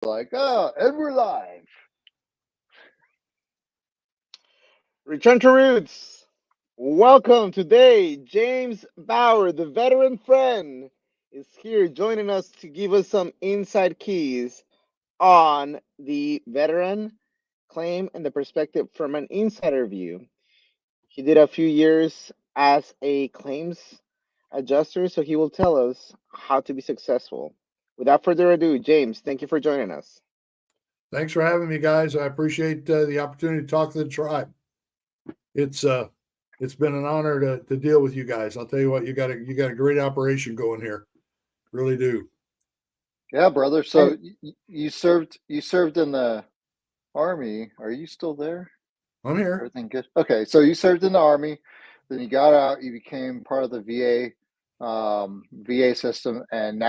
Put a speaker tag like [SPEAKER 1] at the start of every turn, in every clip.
[SPEAKER 1] Like, oh, and we're live.
[SPEAKER 2] Return to roots. Welcome today. James Bauer, the veteran friend, is here joining us to give us some inside keys on the veteran claim and the perspective from an insider view. He did a few years as a claims adjuster, so he will tell us how to be successful. Without further ado, James, thank you for joining us.
[SPEAKER 3] Thanks for having me, guys. I appreciate the opportunity to talk to the tribe. It's it's been an honor to deal with you guys. I'll tell you what, you got a great operation going here. Really do.
[SPEAKER 1] Yeah, brother.
[SPEAKER 2] And
[SPEAKER 1] So you served in the army. Are you still there?
[SPEAKER 3] I'm here.
[SPEAKER 1] Everything good? Okay, so you served in the army, then you got out, you became part of the VA system, and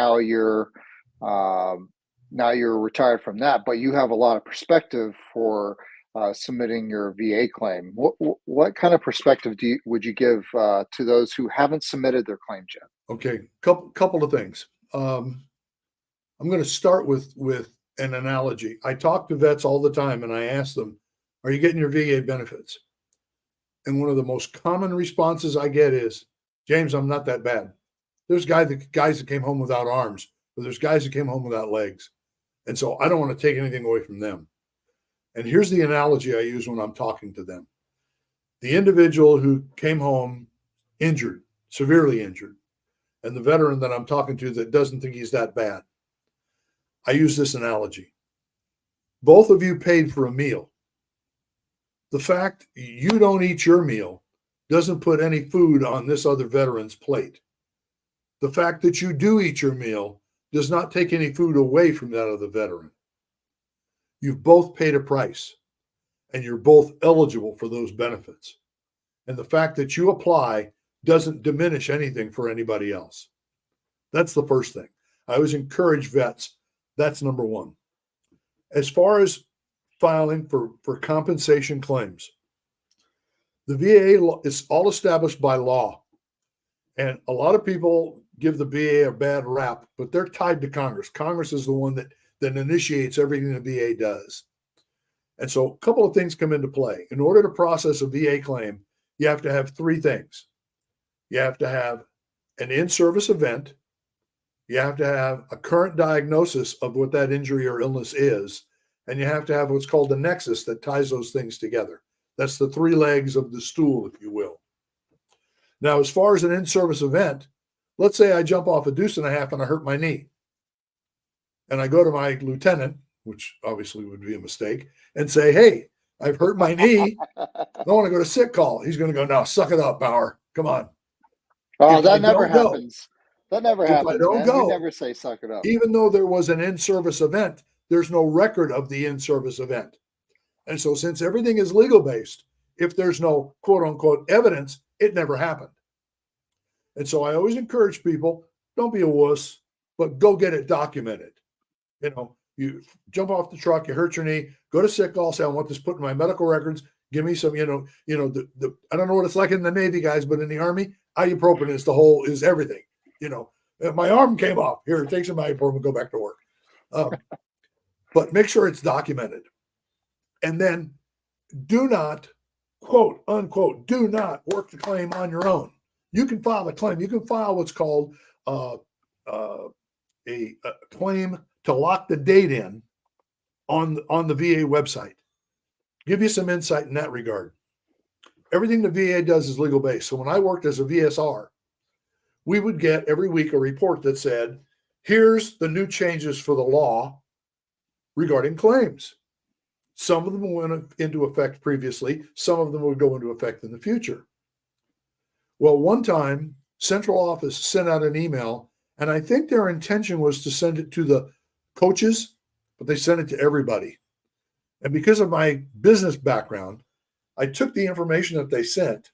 [SPEAKER 1] um, now you're retired from that. But you have a lot of perspective for submitting your VA claim. What kind of perspective would you give to those who haven't submitted their claims yet?
[SPEAKER 3] Okay, couple of things. I'm going to start with an analogy. I talk to vets all the time, and I ask them, "Are you getting your VA benefits?" And one of the most common responses I get is, "James, I'm not that bad. There's guys that came home without arms, but there's guys that came home without legs. And so I don't want to take anything away from them." And here's the analogy I use when I'm talking to them. The individual who came home injured, severely injured, and the veteran that I'm talking to that doesn't think he's that bad. I use this analogy. Both of you paid for a meal. The fact you don't eat your meal doesn't put any food on this other veteran's plate. The fact that you do eat your meal does not take any food away from that other veteran. You've both paid a price, and you're both eligible for those benefits. And the fact that you apply doesn't diminish anything for anybody else. That's the first thing. I always encourage vets. That's number one. As far as filing for compensation claims, the VA is all established by law. And a lot of people give the VA a bad rap, but they're tied to Congress. Congress is the one that initiates everything the VA does. And so a couple of things come into play. In order to process a VA claim, you have to have three things. You have to have an in-service event. You have to have a current diagnosis of what that injury or illness is. And you have to have what's called a nexus that ties those things together. That's the three legs of the stool, if you will. Now, as far as an in-service event, let's say I jump off a deuce and a half and I hurt my knee. And I go to my lieutenant, which obviously would be a mistake, and say, "Hey, I've hurt my knee. I want to go to sick call." He's going to go, "No, suck it up, Bauer. Come on."
[SPEAKER 1] Oh,
[SPEAKER 3] If I
[SPEAKER 1] that never
[SPEAKER 3] don't go,
[SPEAKER 1] happens. That never
[SPEAKER 3] if I
[SPEAKER 1] happens,
[SPEAKER 3] don't
[SPEAKER 1] man. We
[SPEAKER 3] go,
[SPEAKER 1] never say suck it up.
[SPEAKER 3] even though there was an in-service event, there's no record of the in-service event. And so since everything is legal based, if there's no quote unquote evidence, it never happened. And so I always encourage people, don't be a wuss, but go get it documented. You jump off the truck, you hurt your knee, go to sick call, say, "I want this put in my medical records. Give me some, I don't know what it's like in the Navy, guys, but in the Army, ibuprofen is everything. If my arm came off, here, take some ibuprofen, go back to work." But make sure it's documented. And then do not, quote unquote, do not work the claim on your own. You can file a claim. You can file what's called a claim to lock the date in on the VA website. Give you some insight in that regard. Everything the VA does is legal based. So when I worked as a VSR, we would get every week a report that said, "Here's the new changes for the law regarding claims." Some of them went into effect previously. Some of them would go into effect in the future. Well, one time, central office sent out an email, and I think their intention was to send it to the coaches, but they sent it to everybody. And because of my business background, I took the information that they sent,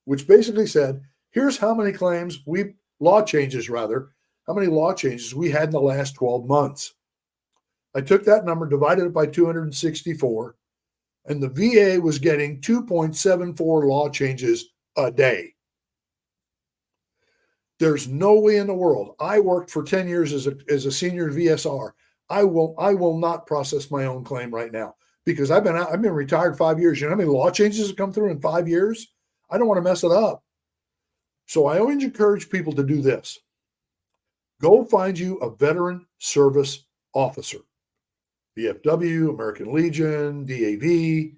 [SPEAKER 3] which basically said, "Here's how many law changes we had in the last 12 months. I took that number, divided it by 264, and the VA was getting 2.74 law changes a day. There's no way in the world. I worked for 10 years as a senior VSR. I will not process my own claim right now because I've been retired 5 years. You know how many law changes have come through in 5 years? I don't want to mess it up. So I always encourage people to do this. Go find you a veteran service officer, VFW, American Legion, DAV.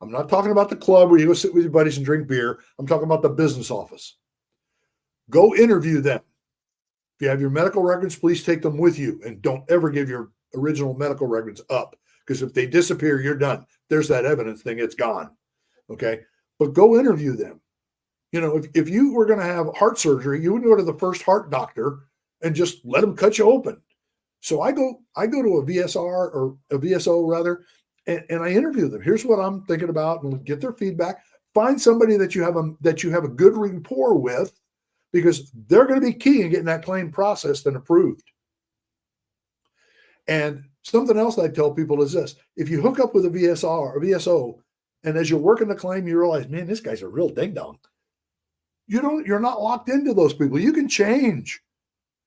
[SPEAKER 3] I'm not talking about the club where you go sit with your buddies and drink beer. I'm talking about the business office. Go interview them. If you have your medical records, please take them with you and don't ever give your original medical records up because if they disappear, you're done. There's that evidence thing, it's gone. Okay. But go interview them. You know, if you were going to have heart surgery, you would go to the first heart doctor and just let them cut you open. So I go to a VSR or a VSO rather, and I interview them. Here's what I'm thinking about and get their feedback. Find somebody that you have a good rapport with, because they're going to be key in getting that claim processed and approved. And something else I tell people is this: if you hook up with a VSR or VSO, and as you're working the claim, you realize, man, this guy's a real ding dong. You're not locked into those people. You can change.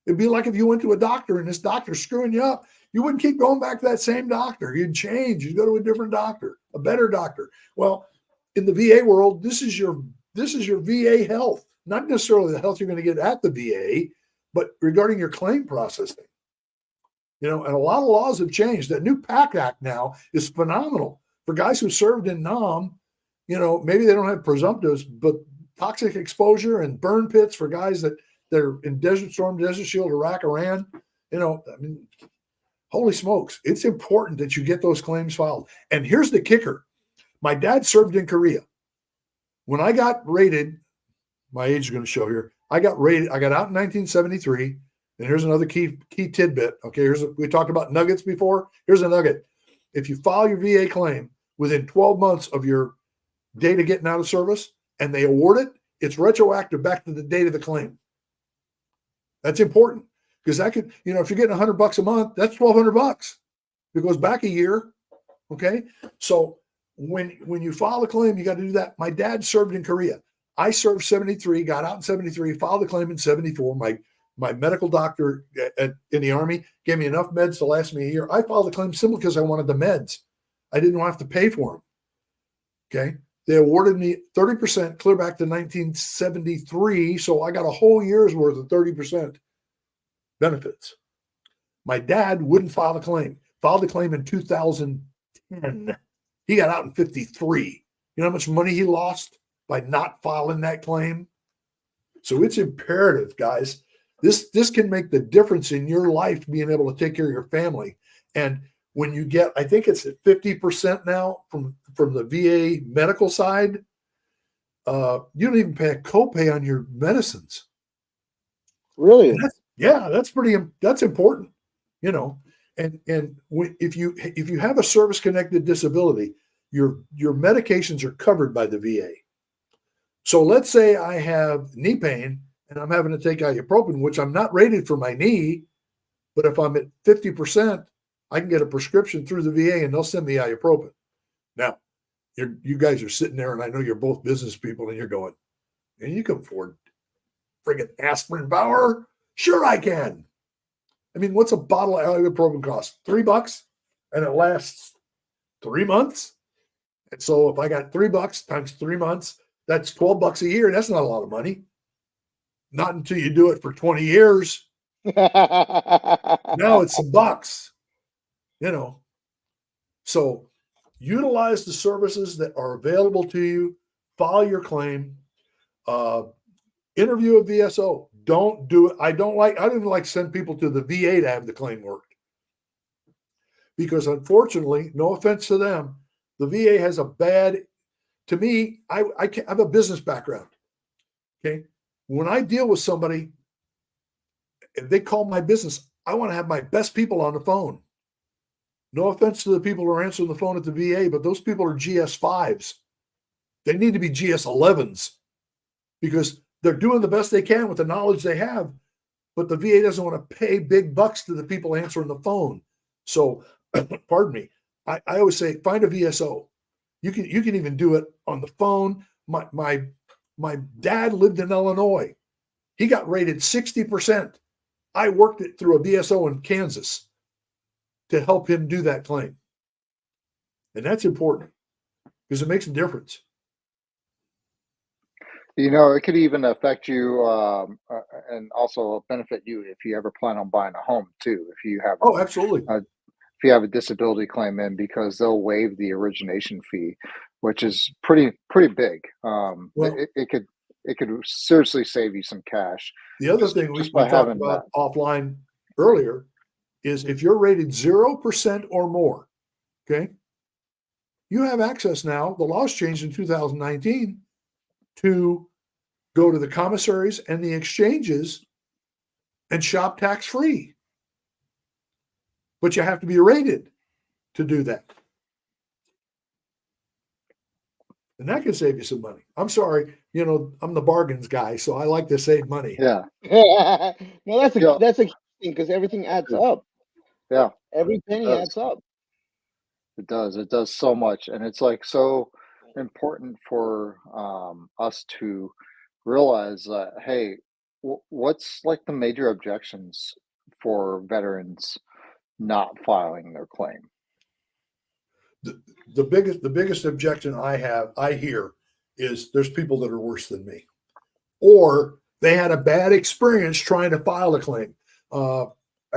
[SPEAKER 3] It'd be like if you went to a doctor and this doctor's screwing you up. You wouldn't keep going back to that same doctor. You'd change. You'd go to a different doctor, a better doctor. Well, in the VA world, this is your VA health, not necessarily the health you're going to get at the VA, but regarding your claim processing. You know, and a lot of laws have changed. That new PAC Act now is phenomenal for guys who served in NAM. You know, maybe they don't have presumptives, but toxic exposure and burn pits for guys that are in Desert Storm, Desert Shield, Iraq, Iran. You know, I mean, holy smokes, it's important that you get those claims filed. And here's the kicker. My dad served in Korea. When I got rated, my age is going to show here. I got out in 1973. And here's another key tidbit. Okay, we talked about nuggets before. Here's a nugget. If you file your VA claim within 12 months of your date of getting out of service and they award it, it's retroactive back to the date of the claim. That's important because that could, you know, if you're getting $100 a month, that's $1,200. It goes back a year. Okay. So when you file a claim, you got to do that. My dad served in Korea. I served 73, got out in 73, filed the claim in 74. My medical doctor in the Army gave me enough meds to last me a year. I filed the claim simply because I wanted the meds. I didn't have to pay for them. Okay. They awarded me 30% clear back to 1973. So I got a whole year's worth of 30% benefits. My dad wouldn't file the claim. Filed the claim in 2010. He got out in 53. You know how much money he lost by not filing that claim? So it's imperative, guys. This can make the difference in your life, being able to take care of your family. And when you get, I think it's at 50% now from the VA medical side, you don't even pay a copay on your medicines.
[SPEAKER 2] Really?
[SPEAKER 3] That's important, you know. And if you have a service connected disability, your medications are covered by the VA. So let's say I have knee pain and I'm having to take ibuprofen, which I'm not rated for my knee, but if I'm at 50%, I can get a prescription through the VA and they'll send me ibuprofen. Now, you guys are sitting there, and I know you're both business people, and you're going, and you can afford friggin' aspirin, Bauer? Sure I can. I mean, what's a bottle of ibuprofen cost? $3, and it lasts 3 months. And so if I got $3 times 3 months, that's $12 a year. That's not a lot of money. Not until you do it for 20 years. Now it's some bucks, you know. So utilize the services that are available to you. File your claim. Interview a VSO. Don't do it. I didn't like to send people to the VA to have the claim worked. Because unfortunately, no offense to them, the VA has a bad, to me, I have a business background. Okay. When I deal with somebody, if they call my business, I want to have my best people on the phone. No offense to the people who are answering the phone at the VA, but those people are GS5s. They need to be GS11s because they're doing the best they can with the knowledge they have, but the VA doesn't want to pay big bucks to the people answering the phone. So, pardon me, I always say find a VSO. You can even do it on the phone. My dad lived in Illinois. He got rated 60%. I worked it through a VSO in Kansas. to help him do that claim. And that's important because it makes a difference.
[SPEAKER 1] It could even affect you, and also benefit you if you ever plan on buying a home too.
[SPEAKER 3] Oh, absolutely.
[SPEAKER 1] If you have a disability claim in, because they'll waive the origination fee, which is pretty big.
[SPEAKER 3] Well,
[SPEAKER 1] it could seriously save you some cash.
[SPEAKER 3] the other
[SPEAKER 1] just
[SPEAKER 3] thing we
[SPEAKER 1] by
[SPEAKER 3] talked
[SPEAKER 1] having
[SPEAKER 3] about
[SPEAKER 1] that.
[SPEAKER 3] offline earlier is if you're rated 0% or more, okay, you have access now. The laws changed in 2019 to go to the commissaries and the exchanges and shop tax free. But you have to be rated to do that. And that can save you some money. I'm sorry, I'm the bargains guy, so I like to save money.
[SPEAKER 1] Yeah,
[SPEAKER 2] No,
[SPEAKER 1] yeah,
[SPEAKER 2] that's a key thing because everything adds up.
[SPEAKER 1] yeah.
[SPEAKER 2] Every
[SPEAKER 1] It
[SPEAKER 2] penny
[SPEAKER 1] does.
[SPEAKER 2] adds up.
[SPEAKER 1] It does. It does so much, and it's like so important for us to realize that. Hey, what's like the major objections for veterans not filing their claim?
[SPEAKER 3] The biggest objection I hear is there's people that are worse than me, or they had a bad experience trying to file a claim. I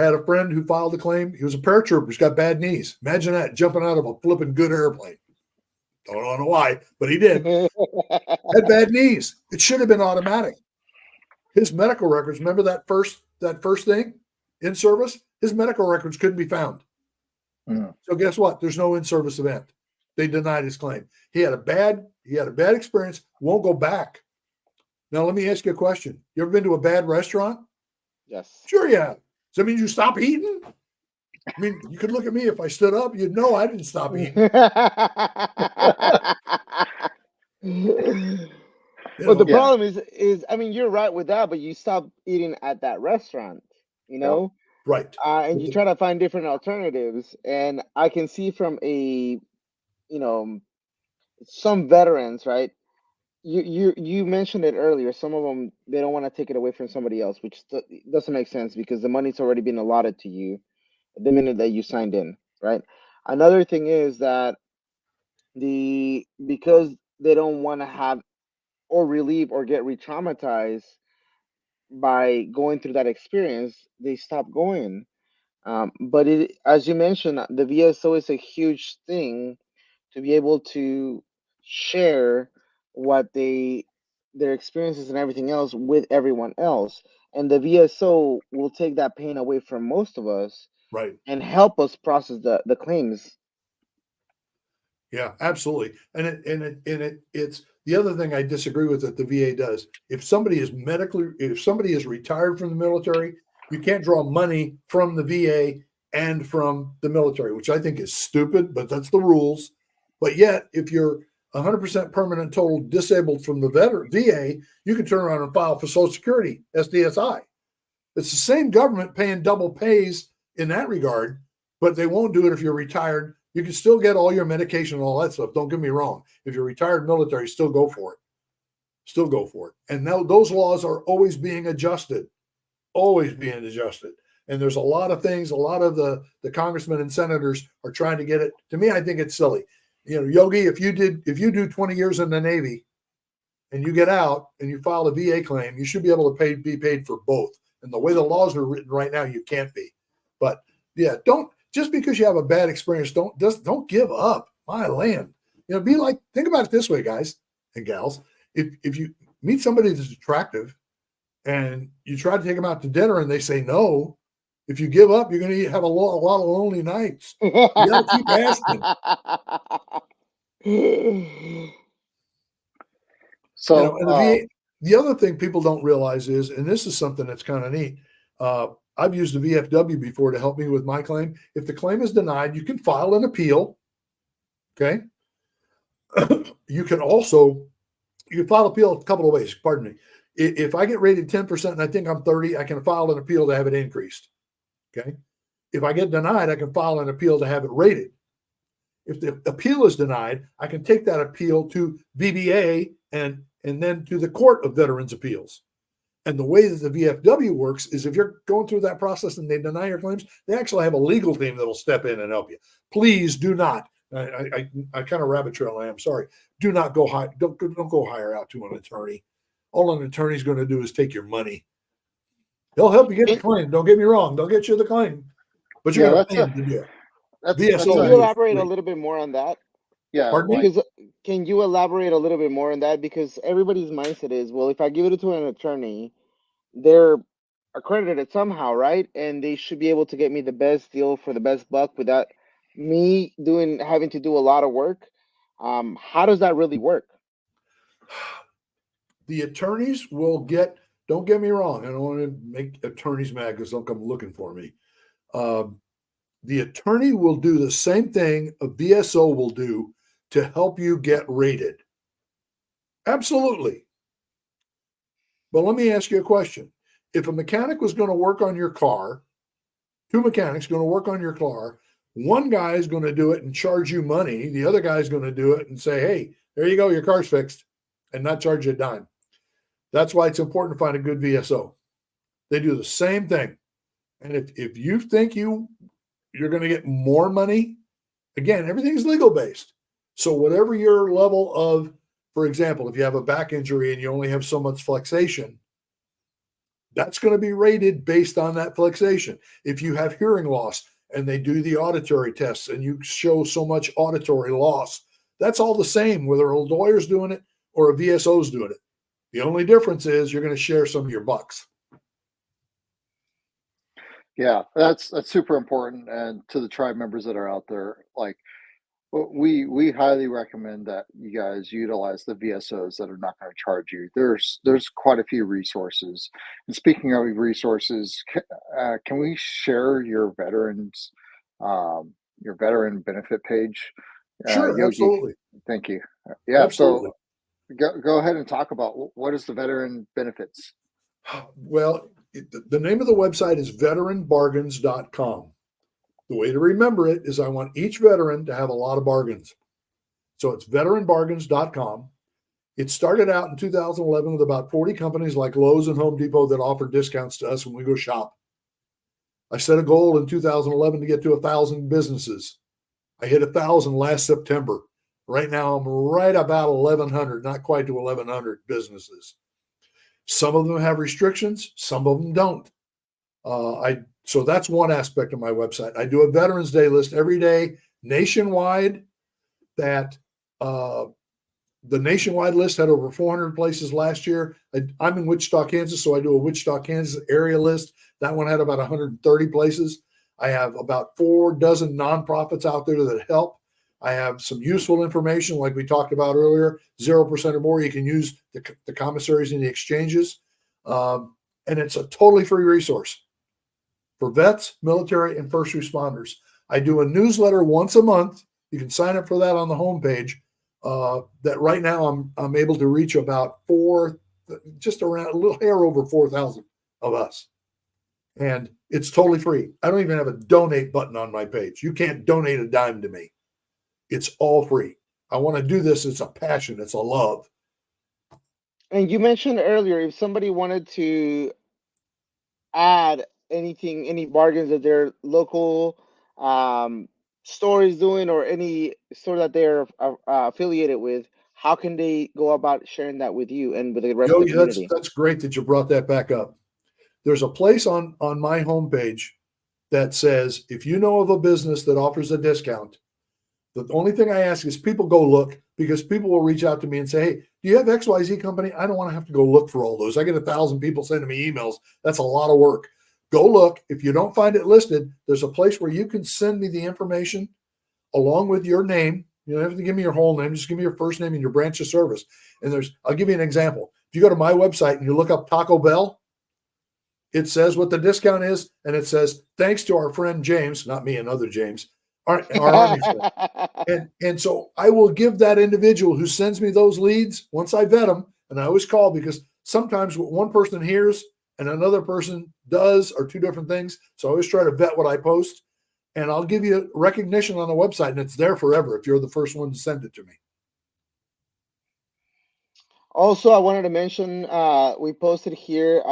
[SPEAKER 3] had a friend who filed a claim. He was a paratrooper. He's got bad knees. Imagine that, jumping out of a flipping good airplane. Don't know why, but he did. Had bad knees. It should have been automatic. His medical records, remember that first thing in service? His medical records couldn't be found.
[SPEAKER 1] Mm.
[SPEAKER 3] So guess what? There's no in-service event. They denied his claim. He had a bad experience, won't go back. Now let me ask you a question. You ever been to a bad restaurant?
[SPEAKER 2] Yes.
[SPEAKER 3] Sure you have. Does that mean you stop eating? I mean, you could look at me. If I stood up, you'd know I didn't stop eating.
[SPEAKER 2] But the
[SPEAKER 1] Yeah.
[SPEAKER 2] problem is, I mean, you're right with that, but you stop eating at that restaurant,
[SPEAKER 1] Yeah.
[SPEAKER 3] Right.
[SPEAKER 2] and you try to find different alternatives. And I can see from some veterans, right? You mentioned it earlier. Some of them, they don't want to take it away from somebody else, which doesn't make sense because the money's already been allotted to you the minute that you signed in, right? Another thing is that because they don't want to have or relieve or get re-traumatized by going through that experience, they stop going. But as you mentioned, the VSO is a huge thing to be able to share what their experiences and everything else with everyone else. And the VSO will take that pain away from most of us
[SPEAKER 3] Right.
[SPEAKER 2] and help us process the claims.
[SPEAKER 3] Yeah, absolutely. It's the other thing I disagree with that the VA does. If somebody is retired from the military, you can't draw money from the VA and from the military, which I think is stupid, but that's the rules. But yet, if you're 100% permanent total disabled from the VA, you can turn around and file for Social Security, SDSI. It's the same government paying double pays in that regard, but they won't do it if you're retired. You can still get all your medication and all that stuff. Don't get me wrong. If you're retired military, still go for it. Still go for it. And now those laws are always being adjusted, And there's a lot of things, a lot of the congressmen and senators are trying to get it. To me, I think it's silly. Yogi, if you do 20 years in the Navy and you get out and you file a VA claim, you should be able to be paid for both. And the way the laws are written right now, you can't be. But yeah, just because you have a bad experience, don't give up. My land. Think about it this way, guys and gals. If you meet somebody that's attractive and you try to take them out to dinner and they say no, if you give up, you're going to have a lot of lonely nights. You got to keep asking.
[SPEAKER 1] So
[SPEAKER 3] The other thing people don't realize is, and this is something that's kind of neat. I've used the VFW before to help me with my claim. If the claim is denied, you can file an appeal. Okay. You can file appeal a couple of ways. Pardon me. If I get rated 10% and I think I'm 30, I can file an appeal to have it increased. Okay. If I get denied, I can file an appeal to have it rated. If the appeal is denied, I can take that appeal to VBA and then to the Court of Veterans Appeals. And the way that the VFW works is if you're going through that process and they deny your claims, they actually have a legal team that'll step in and help you. Please do not. I kind of rabbit trail. I'm sorry. Do not go high. Don't go hire out to an attorney. All an attorney's going to do is take your money. They'll help you get the claim. Don't get me wrong. They'll get you the claim, but you're going to pay them to do it.
[SPEAKER 2] Can you elaborate a little bit more on that?
[SPEAKER 1] Yeah.
[SPEAKER 2] Because can you elaborate a little bit more on that? Because everybody's mindset is, well, if I give it to an attorney, they're accredited somehow, right? And they should be able to get me the best deal for the best buck without me having to do a lot of work. How does that really work?
[SPEAKER 3] The attorneys will get, don't get me wrong, I don't want to make attorneys mad because they'll come looking for me. The attorney will do the same thing a VSO will do to help you get rated. Absolutely. But let me ask you a question. If a mechanic was going to work on your car, two mechanics going to work on your car, one guy is going to do it and charge you money. The other guy is going to do it and say, hey, there you go, your car's fixed, and not charge you a dime. That's why it's important to find a good VSO. They do the same thing. And if you think you're going to get more money, again, everything's legal based. So whatever your level of, for example, if you have a back injury and you only have so much flexation, that's going to be rated based on that flexation. If you have hearing loss and they do the auditory tests and you show so much auditory loss, that's all the same, whether a lawyer's doing it or a VSO's doing it. The only difference is you're going to share some of your bucks.
[SPEAKER 1] Yeah, that's super important. And to the tribe members that are out there, like, we highly recommend that you guys utilize the VSOs that are not going to charge you. There's quite a few resources. And speaking of resources, can we share your veteran benefit page?
[SPEAKER 3] Sure,
[SPEAKER 1] Yogi,
[SPEAKER 3] absolutely.
[SPEAKER 1] thank you. Yeah,
[SPEAKER 3] absolutely.
[SPEAKER 1] So go ahead and talk about what is the veteran benefits.
[SPEAKER 3] Well, the name of the website is veteranbargains.com. The way to remember it is I want each veteran to have a lot of bargains. So it's veteranbargains.com. It started out in 2011 with about 40 companies like Lowe's and Home Depot that offer discounts to us when we go shop. I set a goal in 2011 to get to 1,000 businesses. I hit 1,000 last September. Right now, I'm right about 1,100, not quite to 1,100 businesses. Some of them have restrictions. Some of them don't. So that's one aspect of my website. I do a Veterans Day list every day nationwide. That the nationwide list had over 400 places last year. I'm in Wichita, Kansas, so I do a Wichita, Kansas area list. That one had about 130 places. I have about 4 dozen nonprofits out there that help. I have some useful information like we talked about earlier, 0% or more. You can use the commissaries and the exchanges. And it's a totally free resource for vets, military, and first responders. I do a newsletter once a month. You can sign up for that on the homepage. That right now I'm able to reach about just around a little hair over 4,000 of us. And it's totally free. I don't even have a donate button on my page. You can't donate a dime to me. It's all free. I want to do this. It's a passion. It's a love.
[SPEAKER 2] And you mentioned earlier, if somebody wanted to add any bargains that their local store is doing or any store that they're affiliated with, how can they go about sharing that with you and with the rest of the community?
[SPEAKER 3] That's great that you brought that back up. There's a place on my homepage that says, if you know of a business that offers a discount, the only thing I ask is people go look, because people will reach out to me and say, hey, do you have XYZ company? I don't want to have to go look for all those. I get 1,000 people sending me emails. That's a lot of work. Go look. If you don't find it listed, there's a place where you can send me the information along with your name. You don't have to give me your whole name. Just give me your first name and your branch of service. And I'll give you an example. If you go to my website and you look up Taco Bell, it says what the discount is. And it says, thanks to our friend James, not me, another James, our Army friend. And so I will give that individual who sends me those leads, once I vet them, and I always call, because sometimes what one person hears and another person does are two different things. So I always try to vet what I post, and I'll give you recognition on the website, and it's there forever if you're the first one to send it to me.
[SPEAKER 2] Also, I wanted to mention we posted here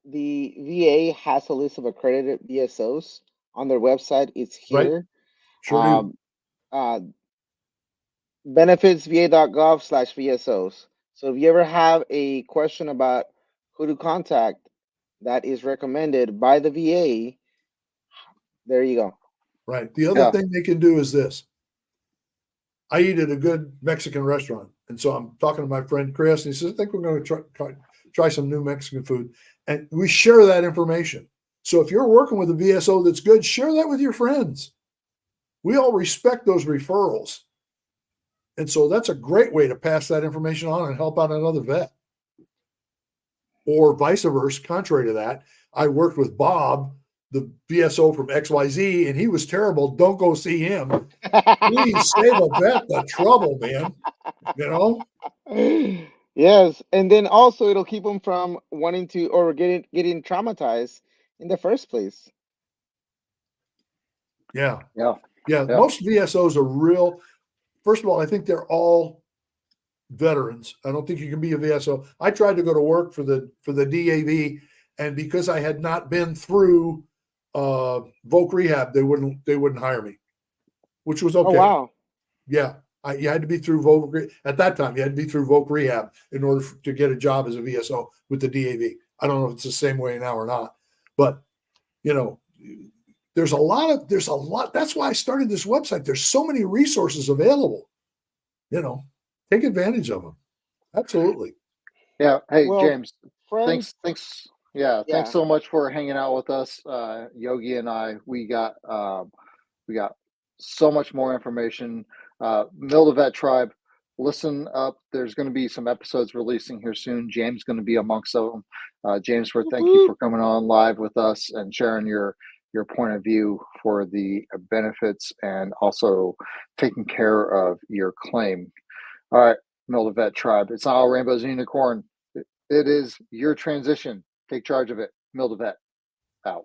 [SPEAKER 2] the VA has a list of accredited VSOs on their website. It's
[SPEAKER 3] Right?
[SPEAKER 2] here.
[SPEAKER 3] Sure do.
[SPEAKER 2] Um, uh, benefitsva.gov/VSOs. So if you ever have a question about who to contact that is recommended by the VA, there you go.
[SPEAKER 3] Right. The other
[SPEAKER 1] Yeah.
[SPEAKER 3] thing they can do is this. I eat at a good Mexican restaurant. And so I'm talking to my friend Chris, and he says, I think we're going to try some new Mexican food. And we share that information. So if you're working with a VSO that's good, share that with your friends. We all respect those referrals. And so that's a great way to pass that information on and help out another vet. Or vice versa, contrary to that, I worked with Bob, the VSO from XYZ, and he was terrible. Don't go see him. Please save a vet the trouble, man. You know?
[SPEAKER 2] Yes, and then also it'll keep them from wanting to or getting traumatized in the first place.
[SPEAKER 3] Yeah.
[SPEAKER 1] Yeah.
[SPEAKER 3] Yeah.
[SPEAKER 1] Yeah.
[SPEAKER 3] Most VSOs are real. First of all, I think they're all veterans. I don't think you can be a VSO. I tried to go to work for the DAV, and because I had not been through Voc Rehab, they wouldn't hire me, which was
[SPEAKER 2] Oh
[SPEAKER 3] okay.
[SPEAKER 2] wow.
[SPEAKER 3] Yeah. You had to be through at that time. You had to be through Voc Rehab in order to get a job as a VSO with the DAV. I don't know if it's the same way now or not, but you know, there's a lot. That's why I started this website. There's so many resources available. You know, take advantage of them. Absolutely.
[SPEAKER 1] Yeah. Hey,
[SPEAKER 2] Well,
[SPEAKER 1] James,
[SPEAKER 2] friends,
[SPEAKER 1] thanks. Yeah. Thanks
[SPEAKER 2] yeah.
[SPEAKER 1] so much for hanging out with us. Yogi and I, we got so much more information. Mil2Vet Tribe, listen up. There's going to be some episodes releasing here soon. James going to be amongst them. James,
[SPEAKER 2] Whoop,
[SPEAKER 1] thank you
[SPEAKER 2] whoop.
[SPEAKER 1] for coming on live with us and sharing your point of view for the benefits and also taking care of your claim. All right, Mil2Vet Tribe. It's not all rainbows and unicorn. It is your transition. Take charge of it. Mil2Vet out.